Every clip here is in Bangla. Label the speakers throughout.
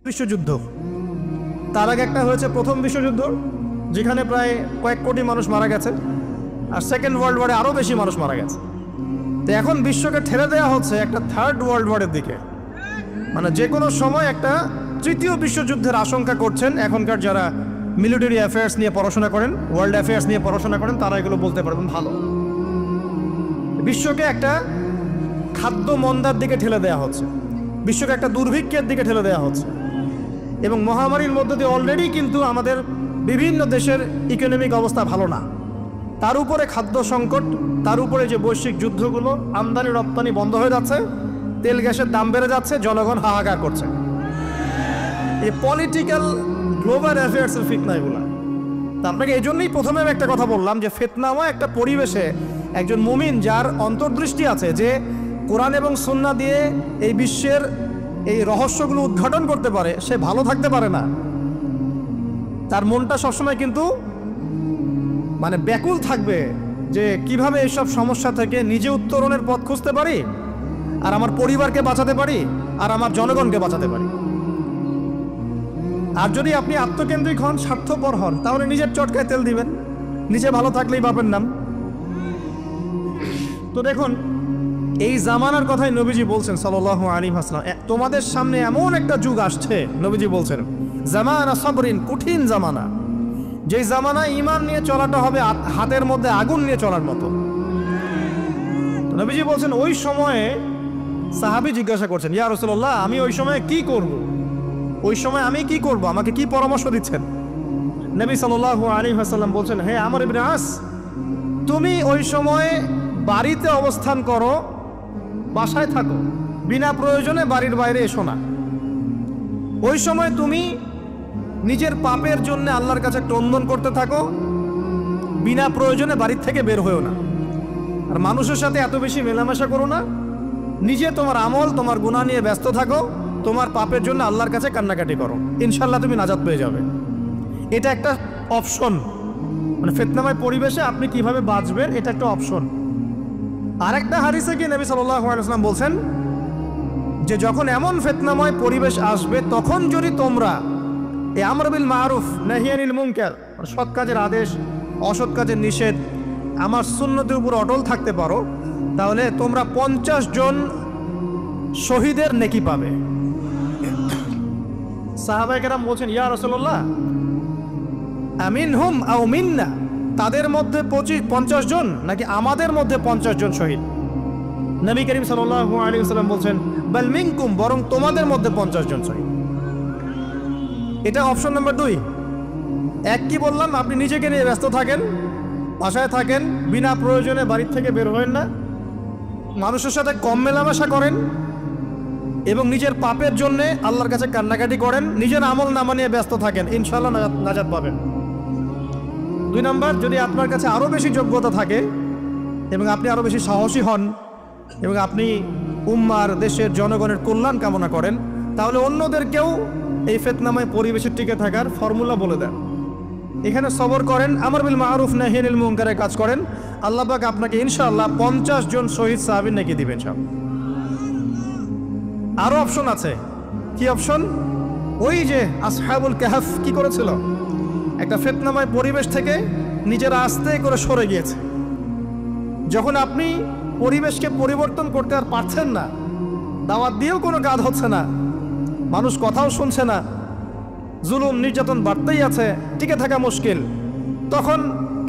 Speaker 1: বিশ্বযুদ্ধ, তার আগে একটা হয়েছে প্রথম বিশ্বযুদ্ধ, যেখানে প্রায় কয়েক কোটি মানুষ মারা গেছে, আর সেকেন্ড ওয়ার্ল্ড ওয়ারে আরও বেশি মানুষ মারা গেছে। তো এখন বিশ্বকে ঠেলে দেওয়া হচ্ছে একটা থার্ড ওয়ার্ল্ড ওয়ারের দিকে, মানে যে কোনো সময় একটা তৃতীয় বিশ্বযুদ্ধের আশঙ্কা করছেন। এখনকার যারা মিলিটারি অ্যাফেয়ার্স নিয়ে পড়াশোনা করেন, ওয়ার্ল্ড অ্যাফেয়ার্স নিয়ে পড়াশোনা করেন, তারা এগুলো বলতে পারবেন ভালো। বিশ্বকে একটা খাদ্য মন্দার দিকে ঠেলে দেওয়া হচ্ছে, বিশ্বকে একটা দুর্ভিক্ষের দিকে ঠেলে দেওয়া হচ্ছে, এবং মহামারীর মধ্য দিয়ে অলরেডি কিন্তু আমাদের বিভিন্ন দেশের ইকোনমিক অবস্থা ভালো না, তার উপরে খাদ্য সংকট, তার উপরে যে বৈশ্বিক যুদ্ধগুলো, আমদানি রপ্তানি বন্ধ হয়ে যাচ্ছে, তেল গ্যাসের দাম বেড়ে যাচ্ছে, জনগণ হাহাকার করছে। এই পলিটিক্যাল গ্লোবাল অ্যাফেয়ার্সের ফিতনা এগুলো। তা আপনাকে এই জন্যই প্রথমে আমি একটা কথা বললাম যে ফিতনাময় একটা পরিবেশে একজন মুমিন যার অন্তর্দৃষ্টি আছে, যে কোরআন এবং সুন্নাহ দিয়ে এই বিশ্বের এই রহস্যগুলো উদ্ঘাটন করতে পারে, সে ভালো থাকতে পারে না। তার মনটা সবসময় কিন্তু মানে ব্যাকুল থাকবে যে কিভাবে এইসব সমস্যা থেকে নিজে উত্তরণের পথ খুঁজতে পারি, আর আমার পরিবারকে বাঁচাতে পারি, আর আমার জনগণকে বাঁচাতে পারি। আর যদি আপনি আত্মকেন্দ্রিক হন, স্বার্থপর হন, তাহলে নিজের চটকায় তেল দিবেন, নিজে ভালো থাকলেই বাপের নাম। তো দেখুন, এই জামানার কথাই নবীজি বলছেন সাল্লাল্লাহু আলাইহি ওয়াসাল্লাম, তোমাদের সামনে এমন একটা যুগ আসছে, নবীজি বলছেন জামানা সাবরিন, কঠিন জামানা, যে জামানায় ঈমান নিয়ে চলাটা হবে হাতের মধ্যে আগুন নিয়ে চলার মতো। নবীজি বলছেন ওই সময়ে সাহাবী জিজ্ঞাসা করছেন, ইয়া রাসূলুল্লাহ, আমি ওই সময়ে কি করব? ওই সময় আমি কি করব, আমাকে কি পরামর্শ দিচ্ছেন? নবী সাল্লাল্লাহু আলাইহি ওয়াসাল্লাম বলছেন, হে আমর ইবনে আস, তুমি ওই সময়ে বাড়িতে অবস্থান করো, বাসায় থাকো, বিনা প্রয়োজনে বাড়ির বাইরে এসো না। ওই সময় তুমি নিজের পাপের জন্য আল্লাহর কাছে ক্রন্দন করতে থাকো, বিনা প্রয়োজনে বাড়ির থেকে বের হয়েও না, আর মানুষের সাথে এত বেশি মেলামেশা করো না, নিজে তোমার আমল, তোমার গুনাহ নিয়ে ব্যস্ত থাকো, তোমার পাপের জন্য আল্লাহর কাছে কান্নাকাটি করো, ইনশাল্লাহ তুমি নাজাত পেয়ে যাবে। এটা একটা অপশন, মানে ফিতনাময় পরিবেশে আপনি কিভাবে বাঁচবেন, এটা একটা অপশন। আরেকটা হাদিসে কি নবী সাল্লাল্লাহু আলাইহি ওয়াসাল্লাম বলছেন যে যখন এমন ফিতনাময় পরিবেশ আসবে, তখন যদি তোমরা এই আমর বিল মারুফ নাহি আনিল মুনকার, সৎ কাজের আদেশ, অসৎ কাজের নিষেধ, আমার সুন্নতের উপর অটল থাকতে পারো, তাহলে তোমরা 50 জন শহীদের নেকি পাবে। সাহাবায়ে কেরাম বলছেন, ইয়া রাসূলুল্লাহ, আমিনহুম আও মিন্না, তাদের মধ্যে 50 জন নাকি আমাদের মধ্যে 50 জন শহীদ? নবী করিম সাল্লাল্লাহু আলাইহি ওয়াসাল্লাম বলছেন, বাল মিনকুম, বরং তোমাদের মধ্যে 50 জন শহীদ। এটা অপশন নাম্বার 2। এক কি বললাম, আপনি নিজেকে নিয়ে ব্যস্ত থাকেন, বাসায় থাকেন, বিনা প্রয়োজনে বাড়ির থেকে বের হবেন না, মানুষের সাথে কম মেলামেশা করেন, এবং নিজের পাপের জন্য আল্লাহর কাছে কান্নাকাটি করেন, নিজের আমল নামা নিয়ে ব্যস্ত থাকেন, ইনশাআল্লাহ নাজাত পাবেন। 2 নাম্বার, যদি আপনার কাছে আরও বেশি যোগ্যতা থাকে এবং আপনি আরও বেশি সাহসী হন এবং আপনি উম্মার, দেশের জনগণের কল্যাণ কামনা করেন, তাহলে অন্যদেরকেও এই ফিতনাময় পরিবেশে টিকে থাকার ফর্মুলা বলে দেন। এখানে সবর করেন, আমর বিল মারুফ নাহি আনিল মুনকারের কাজ করেন, আল্লাহ পাক আপনাকে ইনশাআল্লাহ 50 জন শহীদ সাহাবীর নেকি দিবেন সব। আরও অপশন আছে। কি অপশন? ওই যে আসহাবুল কাহফ কি করেছিল, একটা ফিতনাময় পরিবেশ থেকে নিজেরা আস্তে করে সরে গিয়েছে। যখন আপনি পরিবেশকে পরিবর্তন করতে আর পারছেন না, দাওয়াত দিয়েও কোনো কাজ হচ্ছে না, মানুষ কথাও শুনছে না, জুলুম নির্যাতন বাড়তেই আছে, টিকে থাকা মুশকিল, তখন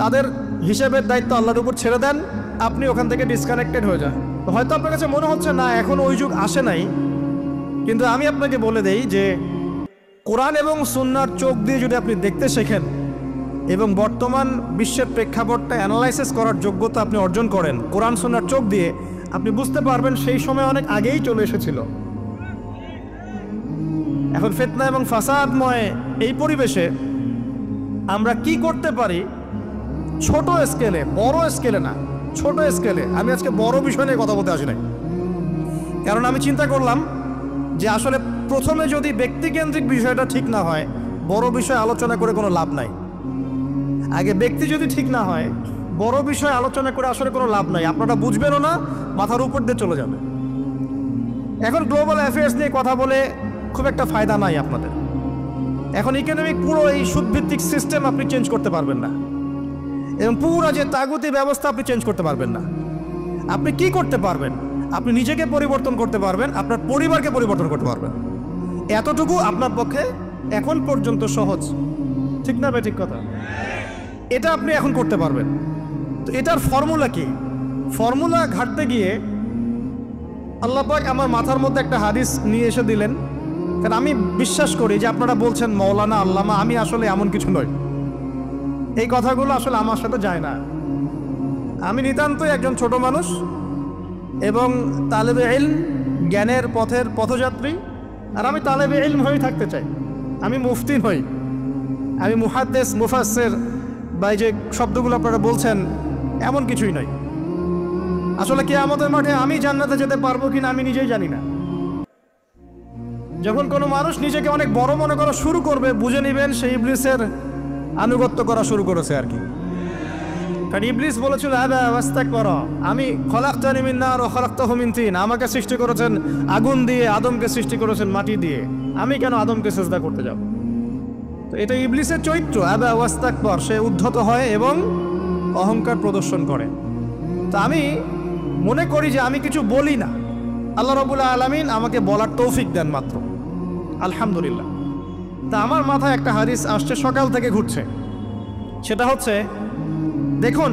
Speaker 1: তাদের হিসেবের দায়িত্ব আল্লাহর উপর ছেড়ে দেন, আপনি ওখান থেকে ডিসকানেক্টেড হয়ে যান। হয়তো আপনার কাছে মনে হচ্ছে না এখন ওই যুগ আসে নাই, কিন্তু আমি আপনাকে বলে দেই যে কোরআন এবং সুন্নাহর চোখ দিয়ে যদি আপনি দেখতে শেখেন এবং বর্তমান বিশ্বের প্রেক্ষাপটটা অ্যানালাইসিস করার যোগ্যতা আপনি অর্জন করেন কোরআন সুন্নাহর চোখ দিয়ে, আপনি বুঝতে পারবেন সেই সময় অনেক আগেই চলে এসেছিল। এখন ফিতনা এবং ফাসাদময় এই পরিবেশে আমরা কি করতে পারি, ছোট স্কেলে, বড় স্কেলে না, ছোট স্কেলে। আমি আজকে বড় বিষয় নিয়ে কথা বলতে আসি নাই, কারণ আমি চিন্তা করলাম যে আসলে প্রথমে যদি ব্যক্তিকেন্দ্রিক বিষয়টা ঠিক না হয়, বড় বিষয় আলোচনা করে কোনো লাভ নাই। আগে ব্যক্তি যদি ঠিক না হয়, বড় বিষয় আলোচনা করে আসলে কোনো লাভ নাই, আপনারা বুঝবেনও না, মাথার উপর দিয়ে চলে যাবে। এখন গ্লোবাল অ্যাফেয়ার্স নিয়ে কথা বলে খুব একটা ফায়দা নাই আপনাদের। এখন ইকোনমিক পুরো এই সুদভিত্তিক সিস্টেম আপনি চেঞ্জ করতে পারবেন না, এবং পুরো যে তাগুতি ব্যবস্থা আপনি চেঞ্জ করতে পারবেন না। আপনি কি করতে পারবেন? আপনি নিজেকে পরিবর্তন করতে পারবেন, আপনার পরিবারকে পরিবর্তন করতে পারবেন। এতটুকু আপনার পক্ষে এখন পর্যন্ত সহজ, ঠিক না ভাই? ঠিক কথা। এটা আপনি এখন করতে পারবেন। তো এটার ফর্মুলা কি? ফর্মুলা ঘাটতে গিয়ে আল্লাহ পাক আমার মাথার মধ্যে একটা হাদিস নিয়ে এসে দিলেন। কারণ আমি বিশ্বাস করি যে আপনারা বলছেন মৌলানা, আল্লামা, আমি আসলে এমন কিছু নই। এই কথাগুলো আসলে আমার সাথে যায় না। আমি নিতান্তই একজন ছোট মানুষ এবং তালেবে ইলম, জ্ঞানের পথের পথযাত্রী। আর আমি তালেবে ইলম হয়ে থাকতে চাই। আমি মুফতি নই, আমি মুহাদ্দিস, মুফাসসির বা এই যে শব্দগুলো আপনারা বলছেন এমন কিছুই নয়। আসলে কিয়ামতের মাঠে আমি জান্নাতে যেতে পারবো কিনা আমি নিজেই জানি না। যখন কোনো মানুষ নিজেকে অনেক বড় মনে করা শুরু করবে, বুঝে নেবেন সে ইবলিসের আনুগত্য করা শুরু করেছে আর কি। কারণ ইবলিস বলেছিল আবা ওয়াস্তাকবার, আমি খলাকতানি মিন নার ওয়া খলাকতাহু মিন তিন, আমাকে সৃষ্টি করেছেন আগুন দিয়ে, আদমকে সৃষ্টি করেছেন মাটি দিয়ে, আমি কেন আদমকে সিজদা করতে যাব? তো এটা ইবলিসের চরিত্র, আবা ওয়াস্তাকবার। সে উদ্ধত হয় এবং অহংকার প্রদর্শন করে। তো আমি মনে করি যে আমি কিছু বলি না, আল্লাহ রাব্বুল আলামিন আমাকে বলার তৌফিক দেন মাত্র, আলহামদুলিল্লাহ। তা আমার মাথায় একটা হাদিস আসছে, সকাল থেকে ঘুরছে। সেটা হচ্ছে, দেখুন